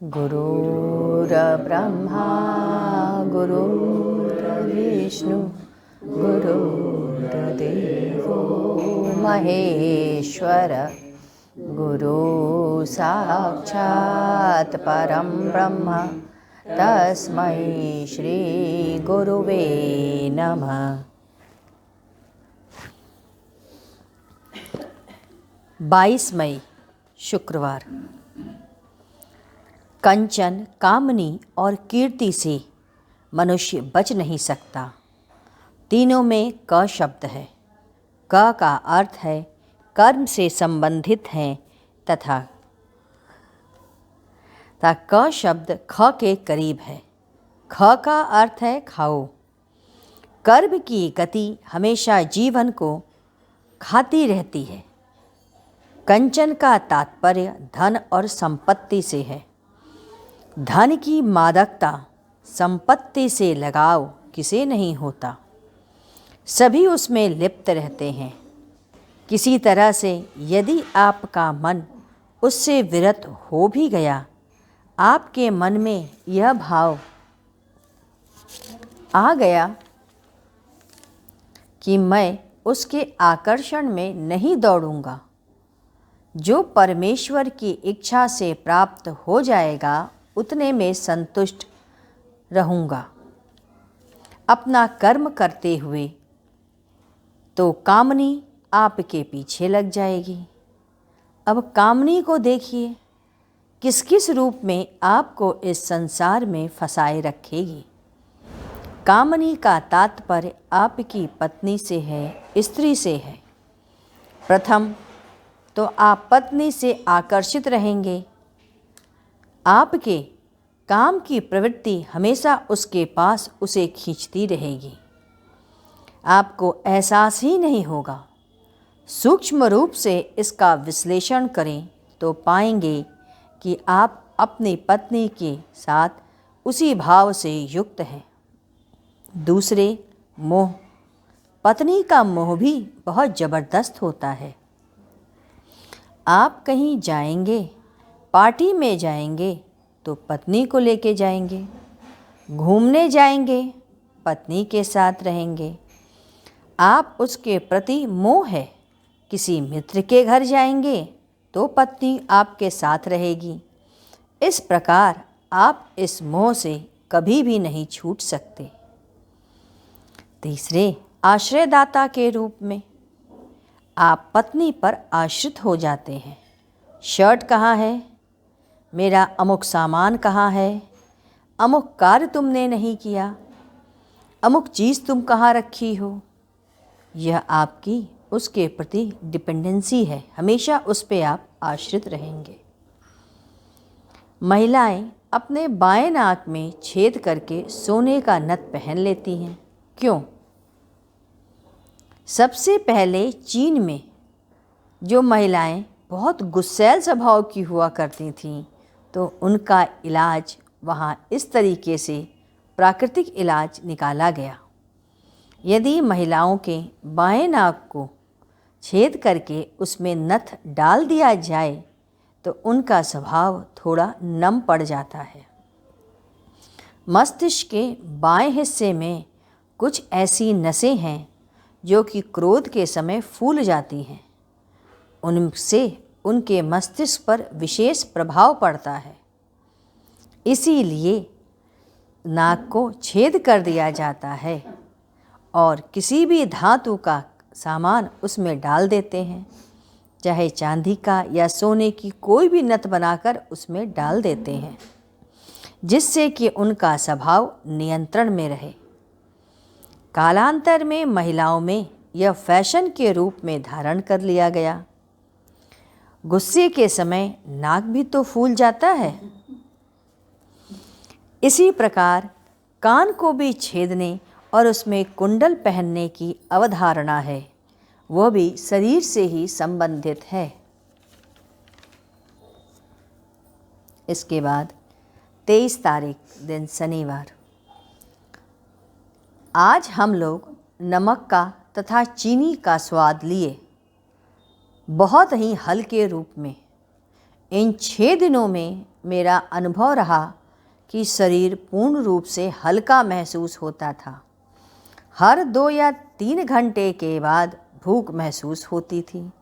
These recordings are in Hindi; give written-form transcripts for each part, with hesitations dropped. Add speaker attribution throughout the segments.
Speaker 1: गुरुर्ब्रह्मा गुरुर्विष्णु गुरुर्देवो महेश्वर गुरु साक्षात् परं ब्रह्म तस्मै श्री गुरुवे नमः। 22 मई शुक्रवार। कंचन, कामनी और कीर्ति से मनुष्य बच नहीं सकता। तीनों में क शब्द है। क का अर्थ है कर्म से संबंधित है तथा क शब्द ख के करीब है। ख का अर्थ है खाओ। कर्म की गति हमेशा जीवन को खाती रहती है। कंचन का तात्पर्य धन और संपत्ति से है। धन की मादकता, संपत्ति से लगाव किसे नहीं होता। सभी उसमें लिप्त रहते हैं। किसी तरह से यदि आपका मन उससे विरत हो भी गया, आपके मन में यह भाव आ गया कि मैं उसके आकर्षण में नहीं दौड़ूंगा। जो परमेश्वर की इच्छा से प्राप्त हो जाएगा उतने में संतुष्ट रहूँगा। अपना कर्म करते हुए तो कामनी आपके पीछे लग जाएगी। अब कामनी को देखिए, किस किस रूप में आपको इस संसार में फंसाए रखेगी। कामनी का तात्पर्य आपकी पत्नी से है, स्त्री से है। प्रथम तो आप पत्नी से आकर्षित रहेंगे। आपके काम की प्रवृत्ति हमेशा उसके पास उसे खींचती रहेगी। आपको एहसास ही नहीं होगा। सूक्ष्म रूप से इसका विश्लेषण करें तो पाएंगे कि आप अपनी पत्नी के साथ उसी भाव से युक्त हैं। दूसरे, मोह। पत्नी का मोह भी बहुत ज़बरदस्त होता है। आप कहीं जाएंगे, पार्टी में जाएंगे तो पत्नी को लेके जाएंगे। घूमने जाएंगे, पत्नी के साथ रहेंगे। आप उसके प्रति मोह है। किसी मित्र के घर जाएंगे तो पत्नी आपके साथ रहेगी। इस प्रकार आप इस मोह से कभी भी नहीं छूट सकते। तीसरे, आश्रयदाता के रूप में आप पत्नी पर आश्रित हो जाते हैं। शर्ट कहाँ है? मेरा अमुक सामान कहाँ है? अमुक कार्य तुमने नहीं किया। अमुक चीज़ तुम कहाँ रखी हो? यह आपकी उसके प्रति डिपेंडेंसी है। हमेशा उस पे आप आश्रित रहेंगे। महिलाएं अपने बाएं नाक में छेद करके सोने का नथ पहन लेती हैं। क्यों? सबसे पहले चीन में जो महिलाएं बहुत गुस्सैल स्वभाव की हुआ करती थीं, तो उनका इलाज वहाँ इस तरीके से प्राकृतिक इलाज निकाला गया। यदि महिलाओं के बाएं नाक को छेद करके उसमें नथ डाल दिया जाए तो उनका स्वभाव थोड़ा नम पड़ जाता है। मस्तिष्क के बाएं हिस्से में कुछ ऐसी नसें हैं जो कि क्रोध के समय फूल जाती हैं। उनसे उनके मस्तिष्क पर विशेष प्रभाव पड़ता है। इसीलिए नाक को छेद कर दिया जाता है और किसी भी धातु का सामान उसमें डाल देते हैं। चाहे चांदी का या सोने की कोई भी नथ बनाकर उसमें डाल देते हैं, जिससे कि उनका स्वभाव नियंत्रण में रहे। कालांतर में महिलाओं में यह फैशन के रूप में धारण कर लिया गया। गुस्से के समय नाक भी तो फूल जाता है। इसी प्रकार कान को भी छेदने और उसमें कुंडल पहनने की अवधारणा है। वह भी शरीर से ही संबंधित है। इसके बाद 23 तारीख दिन शनिवार। आज हम लोग नमक का तथा चीनी का स्वाद लिए, बहुत ही हल्के रूप में। इन 6 दिनों में मेरा अनुभव रहा कि शरीर पूर्ण रूप से हल्का महसूस होता था। हर 2 या 3 घंटे के बाद भूख महसूस होती थी।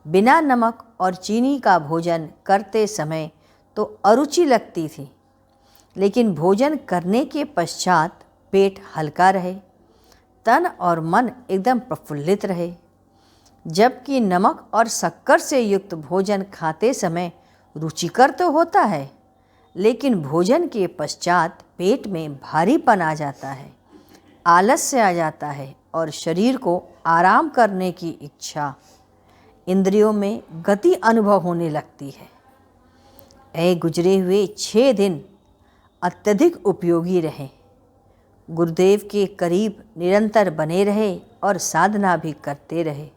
Speaker 1: बिना नमक और चीनी का भोजन करते समय तो अरुचि लगती थी, लेकिन भोजन करने के पश्चात पेट हल्का रहे, तन और मन एकदम प्रफुल्लित रहे। जबकि नमक और शक्कर से युक्त भोजन खाते समय रुचिकर तो होता है, लेकिन भोजन के पश्चात पेट में भारीपन आ जाता है, आलस्य आ जाता है और शरीर को आराम करने की इच्छा, इंद्रियों में गति अनुभव होने लगती है। ऐ गुजरे हुए 6 दिन अत्यधिक उपयोगी रहे। गुरुदेव के करीब निरंतर बने रहे और साधना भी करते रहे।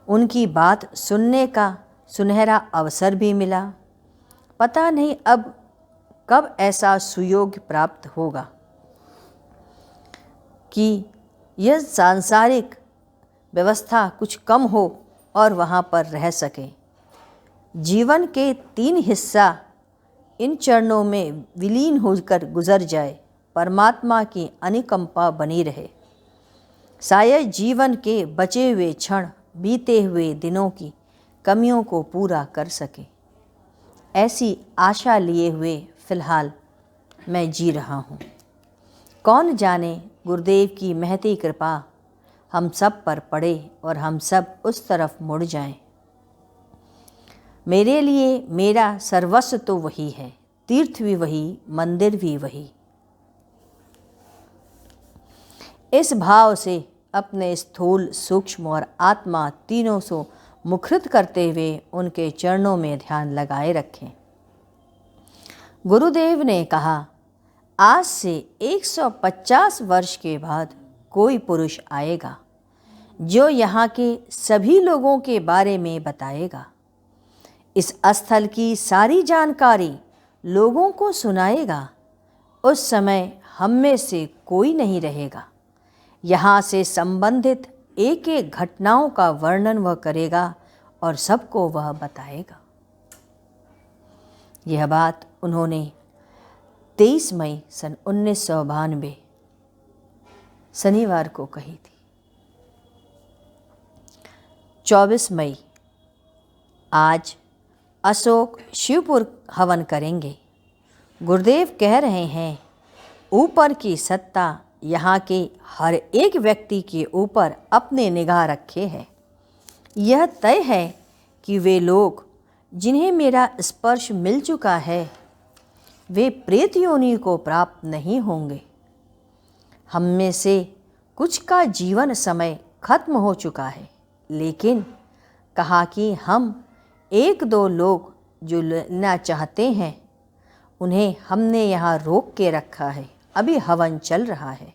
Speaker 1: उनकी बात सुनने का सुनहरा अवसर भी मिला। पता नहीं अब कब ऐसा सुयोग प्राप्त होगा कि यह सांसारिक व्यवस्था कुछ कम हो और वहाँ पर रह सके। जीवन के 3 हिस्सा इन चरणों में विलीन होकर गुजर जाए, परमात्मा की अनुकंपा बनी रहे। शायद जीवन के बचे हुए क्षण बीते हुए दिनों की कमियों को पूरा कर सके। ऐसी आशा लिए हुए फिलहाल मैं जी रहा हूँ। कौन जाने गुरुदेव की महती कृपा हम सब पर पड़े और हम सब उस तरफ मुड़ जाएं। मेरे लिए मेरा सर्वस्व तो वही है, तीर्थ भी वही, मंदिर भी वही। इस भाव से अपने स्थूल, सूक्ष्म और आत्मा तीनों से मुखरित करते हुए उनके चरणों में ध्यान लगाए रखें। गुरुदेव ने कहा, आज से 150 वर्ष के बाद कोई पुरुष आएगा जो यहाँ के सभी लोगों के बारे में बताएगा। इस स्थल की सारी जानकारी लोगों को सुनाएगा। उस समय हम में से कोई नहीं रहेगा। यहाँ से संबंधित एक एक घटनाओं का वर्णन वह करेगा और सबको वह बताएगा। यह बात उन्होंने 23 मई सन 1992 शनिवार को कही थी। 24 मई आज अशोक शिवपुर हवन करेंगे। गुरुदेव कह रहे हैं, ऊपर की सत्ता यहाँ के हर एक व्यक्ति के ऊपर अपने निगाह रखे है। यह तय है कि वे लोग जिन्हें मेरा स्पर्श मिल चुका है वे प्रेत योनि को प्राप्त नहीं होंगे। हम में से कुछ का जीवन समय खत्म हो चुका है, लेकिन कहा कि हम 1-2 लोग जो लेना चाहते हैं उन्हें हमने यहाँ रोक के रखा है। अभी हवन चल रहा है।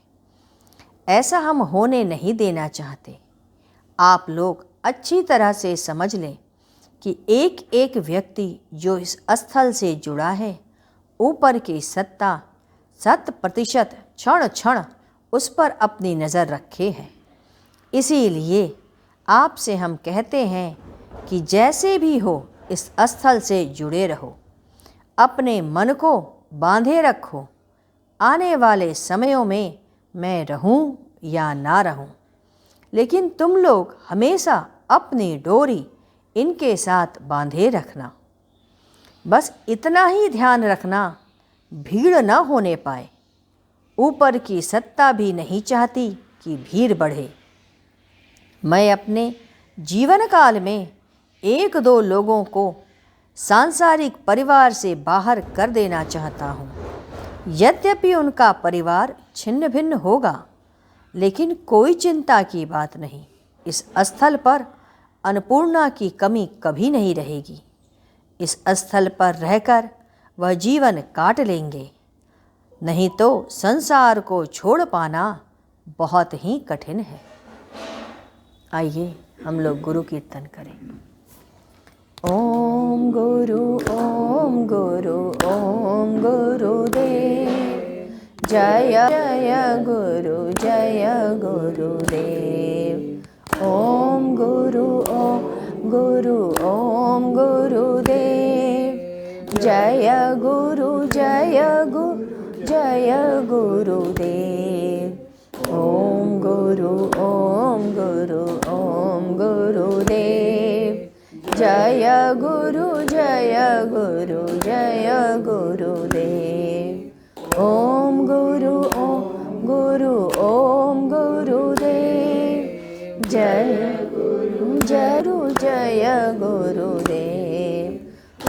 Speaker 1: ऐसा हम होने नहीं देना चाहते। आप लोग अच्छी तरह से समझ लें कि एक एक व्यक्ति जो इस स्थल से जुड़ा है, ऊपर की सत्ता 100% क्षण क्षण उस पर अपनी नज़र रखे है। इसीलिए आपसे हम कहते हैं कि जैसे भी हो इस स्थल से जुड़े रहो, अपने मन को बांधे रखो। आने वाले समयों में मैं रहूं या ना रहूं, लेकिन तुम लोग हमेशा अपनी डोरी इनके साथ बांधे रखना। बस इतना ही ध्यान रखना, भीड़ न होने पाए। ऊपर की सत्ता भी नहीं चाहती कि भीड़ बढ़े। मैं अपने जीवन काल में 1-2 लोगों को सांसारिक परिवार से बाहर कर देना चाहता हूँ। यद्यपि उनका परिवार छिन्न भिन्न होगा, लेकिन कोई चिंता की बात नहीं। इस स्थल पर अन्नपूर्णा की कमी कभी नहीं रहेगी। इस स्थल पर रहकर वह जीवन काट लेंगे, नहीं तो संसार को छोड़ पाना बहुत ही कठिन है। आइए हम लोग गुरु कीर्तन करें। ओम गुरु ओम गुरुदेव, जय जय गुरुदेव। ओम गुरु ओम गुरुदेव, जय गुरु जय गुरु जय गुरुदेव। ओम गुरु ओम गुरु ओम गुरुदेव। जय गुरु जय गुरु जय गुरुदेव। ओम गुरु ओम गुरु ओम गुरुदेव। जय गुरु जय गुरुदेव।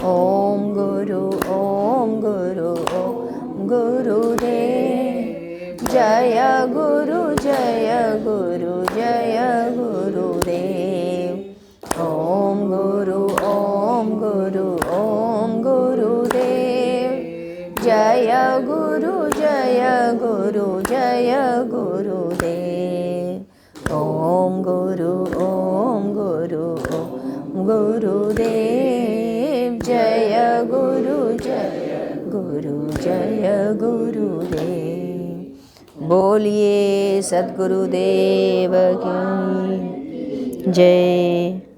Speaker 1: ओम गुरु ओम गुरु ओम गुरुदेव। जय गुरु जय गुरु जय गुरुदेव। ओम गुरु ओम गुरु ओम गुरुदेव। जय गुरु जय गुरु जय गुरुदेव। ओम गुरु ओम गुरु ओम गुरुदेव। जय गुरु जय गुरुदेव। बोलिए सद्गुरुदेव की जय।